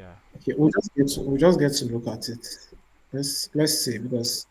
Yeah. Okay, we'll just get to look at it. Let's see because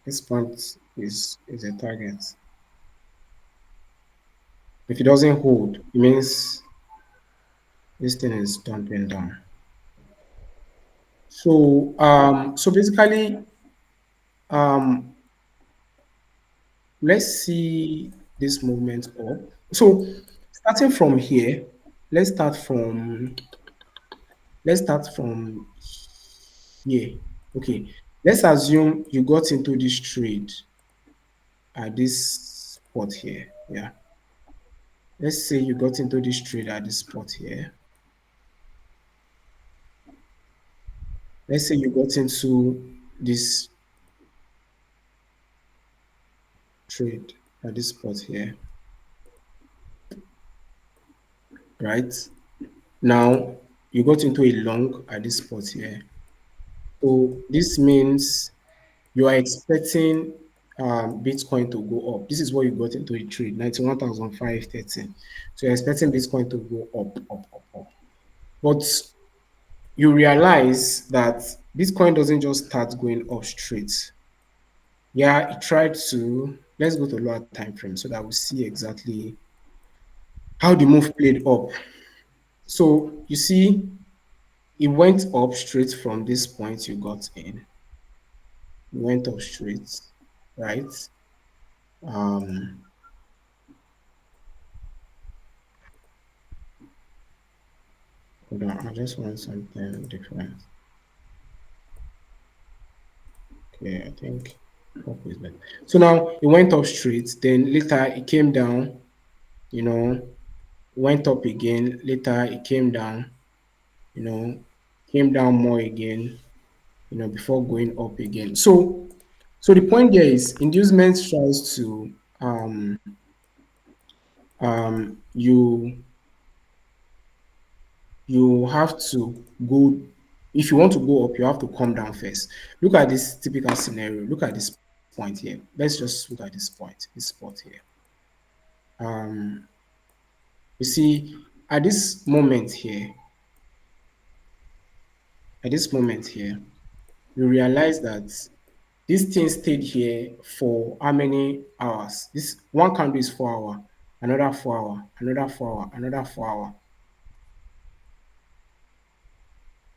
this point is a target. If it doesn't hold, it means this thing is dumping down. So basically, um, let's see this movement up. So starting from here, let's start from let's start from here. Okay, let's assume you got into this trade at this spot here. Yeah, let's say you got into this trade at this spot here. Let's say you got into this trade at this spot here, right? Now you got into a long at this spot here. So this means you are expecting Bitcoin to go up. This is what you got into a trade, 91,513. So you're expecting Bitcoin to go up, up, up, up. But you realize that Bitcoin doesn't just start going up straight. Yeah, it tried to. Let's go to lower time frame so that we see exactly how the move played up. So you see, it went up straight from this point you got in. It went up straight, right? Um, Hold on, I just want something different. Okay, I think up is better. So now it went up straight, then later it came down, you know, went up again, later it came down, you know, came down more again, before going up again. So the point there is inducement tries to you you have to go if you want to go up, you have to come down first. Look at this typical scenario. Look at this point here. Let's just look at this point, this spot here. Um, you see, at this moment here, at this moment here, you realize that this thing stayed here for how many hours? This one candle is 4 hour, another 4 hour, another 4 hour, another 4 hour.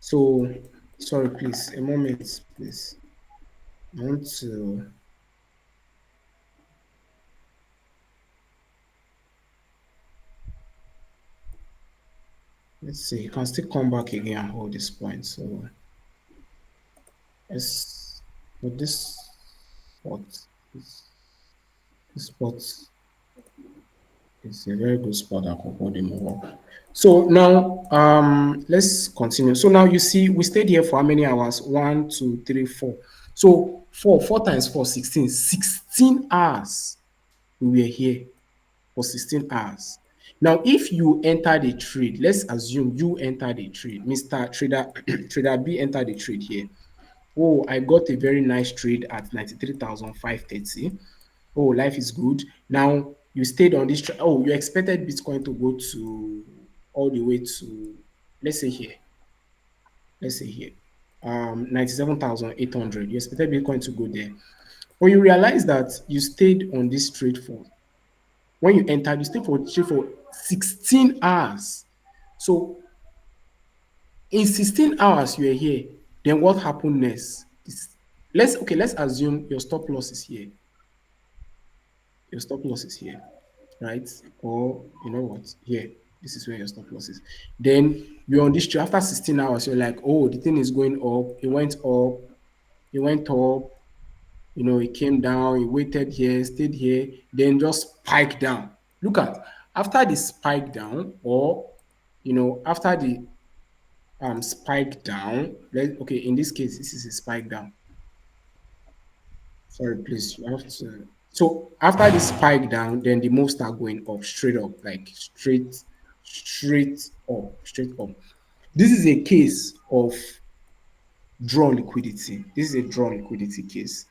So, sorry, please, a moment, please. I want to let's see. You can still come back again and hold this point. So, it's with this spot. This, this spot is a very good spot that can hold the move up. So now, let's continue. So now you see, we stayed here for how many hours? One, two, three, four. So four times four, 16. 16 hours we were here for 16 hours. Now, if you enter the trade, let's assume you enter the trade, Mr. Trader, Trader B entered the trade here. Oh, I got a very nice trade at 93,530. Oh, life is good. Now you stayed on this. Oh, you expected Bitcoin to go to all the way to, let's say here, let's say here, 97,800. You expected Bitcoin to go there, but you realize that you stayed on this trade for when you entered, you stayed for trade for 16 hours. So in 16 hours you are here. Then what happened next? Let's assume your stop loss is here. Your stop loss is here, right? Or you know what? Here, this is where your stop loss is. Then you're on this trade after 16 hours. You're like, oh, the thing is going up. It went up. It went up. It came down. It waited here, stayed here, then just spiked down. Look at after the spike down, or after the spike down. Okay, in this case, this is a spike down. Sorry, please, you have to. So after the spike down, then the move start going up, straight up, like straight up, straight up. This is a case of draw liquidity. This is a draw liquidity case.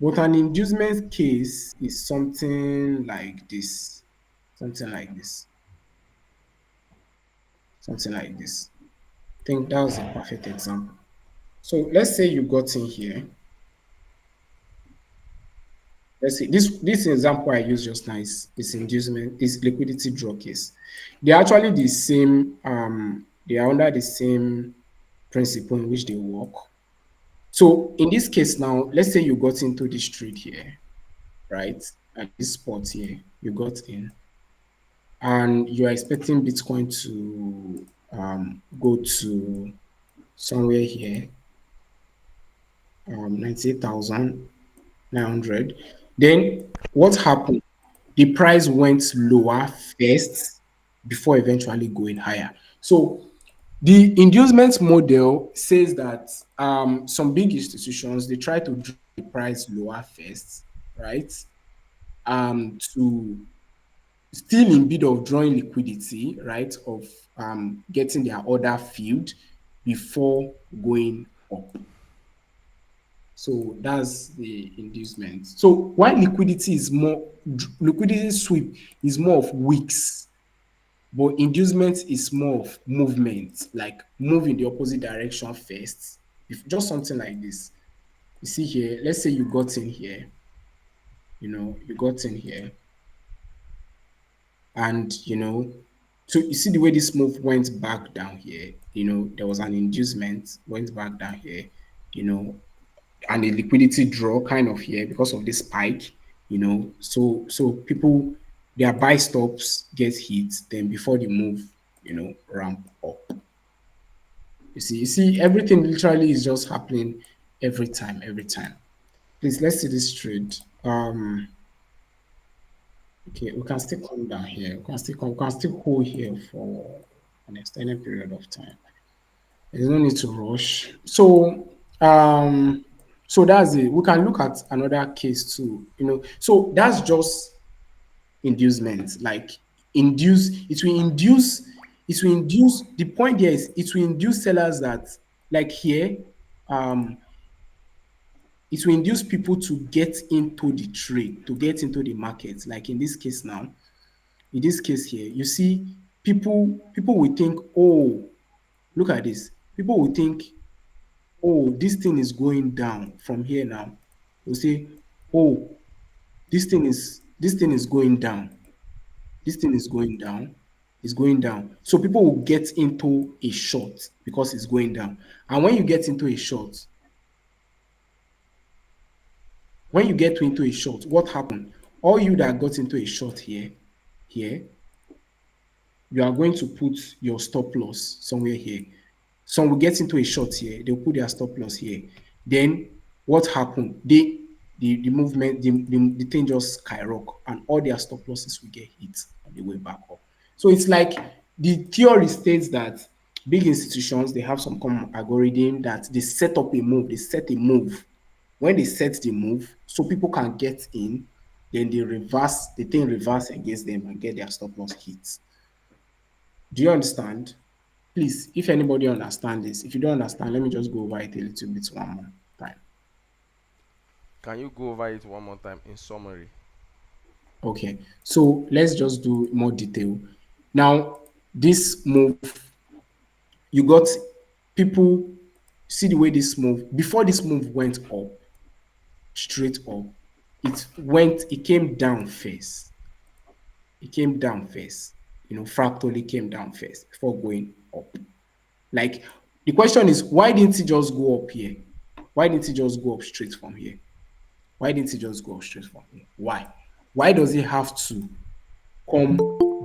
But an inducement case is something like this, something like this, something like this. think that was a perfect example. So let's say you got in here. Let's see, this example I used just now is inducement, is liquidity draw case. They're actually the same, they are under the same principle in which they work. So in this case now, let's say you got into this trade here, right? At this spot here, you got in, and you're expecting Bitcoin to go to somewhere here, 98,900. Then what happened? The price went lower first before eventually going higher. So the inducement model says that some big institutions, they try to drive the price lower first, right? To still in bid of drawing liquidity, right? Of getting their order filled before going up. So that's the inducement. So why liquidity sweep is more of weeks, but inducement is more of movement, like move in the opposite direction first. If just something like this. You see here, let's say you got in here, you got in here, and so you see the way this move went back down here, there was an inducement, went back down here, you know, and a liquidity draw kind of here because of this spike, so people, their buy stops get hit, then before the move, ramp up. You see everything literally is just happening every time. Please, let's see this trade. Okay, we can still come down here, we can still hold here for an extended period of time. There's no need to rush. So that's it. We can look at another case too. So that's just inducement. Like induce, it will induce. The point here is it will induce sellers that, like here, um, it will induce people to get into the trade, to get into the market. Like in this case now, in this case here, you see people will think, oh, look at this. People will think, oh, this thing is going down from here now. They'll say, oh, this thing is going down. This thing is going down. It's going down. So people will get into a short because it's going down. And when you get into a short, what happened? All you that got into a short here, you are going to put your stop loss somewhere here. Some will get into a short here, they'll put their stop loss here. Then what happened? The movement, the thing just skyrocket and all their stop losses will get hit on the way back up. So it's like the theory states that big institutions, they have some common algorithm that they set up a move, they set a move. When they set the move, so people can get in, then the thing reverse against them and get their stop loss hits. Do you understand? Please, if anybody understand this, if you don't understand, let me just go over it a little bit one more time. Can you go over it one more time in summary? Okay, so let's just do more detail. Now, this move, you got people, see the way this move, before this move went up, straight up, it came down first. It came down first, fractally came down first before going up. Like, the question is, why didn't it just go up here? Why didn't it just go up straight from here? Why didn't it just go up straight from here? Why? Why does it have to come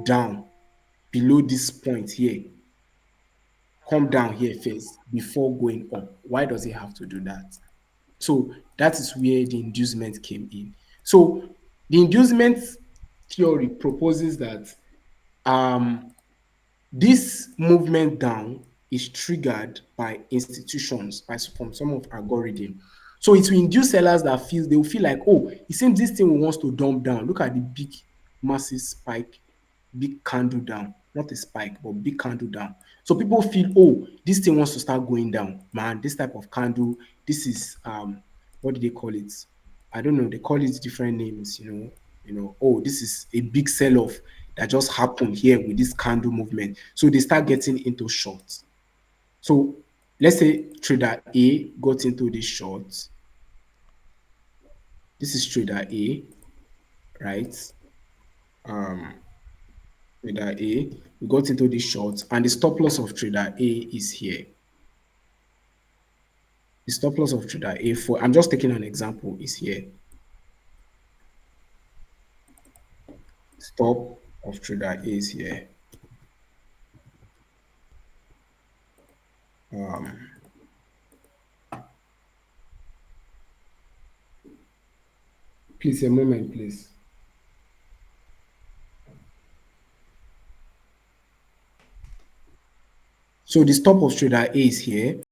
down below this point here? Come down here first before going up. Why does it have to do that? So that is where the inducement came in. So the inducement theory proposes that um, this movement down is triggered by institutions, from some of algorithm. So it will induce sellers that they will feel like, oh, it seems this thing wants to dump down. Look at the big, massive spike, big candle down. Not a spike, but big candle down. So people feel, oh, this thing wants to start going down. Man, this type of candle, this is what do they call it? I don't know. They call it different names, oh, this is a big sell-off that just happened here with this candle movement. So they start getting into shorts. So let's say trader A got into this short. This is trader A, right? Um, Trader A, we got into this short, and the stop loss of trader A is here. The stop loss of trader A, for I'm just taking an example, is here. Stop of trader A is here. Um, please a moment, please. So the stop of trader A is here.